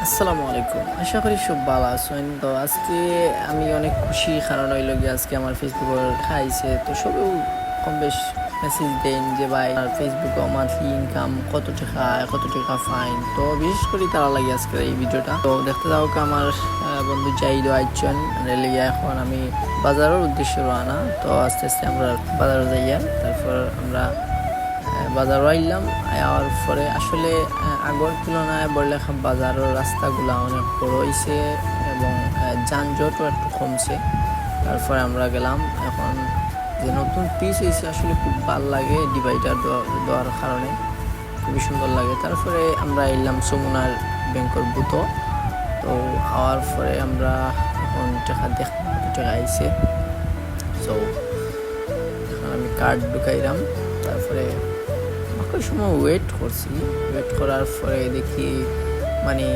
আসসালামু আলাইকুম, আশা করি সব ভালো আছেন। তো আজকে আমি অনেক খুশি, কারণ হইল গিয়ে আজকে আমার ফেসবুকে খাইছে। তো সবেও কম বেশ মেসেজ দেন যে ভাই আর ফেসবুকে মান্থলি ইনকাম কত টাকা ফাইন। তো বিশেষ করে তারা লাগে আজকের এই ভিডিওটা। তো দেখতে যাও আমার বন্ধু জাহিদও আইছেন রেলে গিয়ে। এখন আমি বাজারের উদ্দেশ্যে রওনা। তো আস্তে আস্তে আমরা বাজারে যাইয়া তারপর আমরা বাজারও আইলাম। আওয়ার পরে আসলে আগর তুলনায় বড়লেখা বাজারের রাস্তাগুলো অনেক বড় হয়েছে এবং যানজটও একটু কমছে। তারপরে আমরা গেলাম। এখন যে নতুন পিচ হয়েছে আসলে খুব ভালো লাগে, ডিভাইডার দেওয়ার কারণে খুবই সুন্দর লাগে। তারপরে আমরা এলাম যমুনার ব্যাংকের বুথও। তো আওয়ার পরে আমরা এখন টাকা দেখলাম কত টাকা আইছে। সো এখন আমি কার্ড ঢুকাইলাম। তারপরে সময় ওয়েট করার পরে দেখি মানে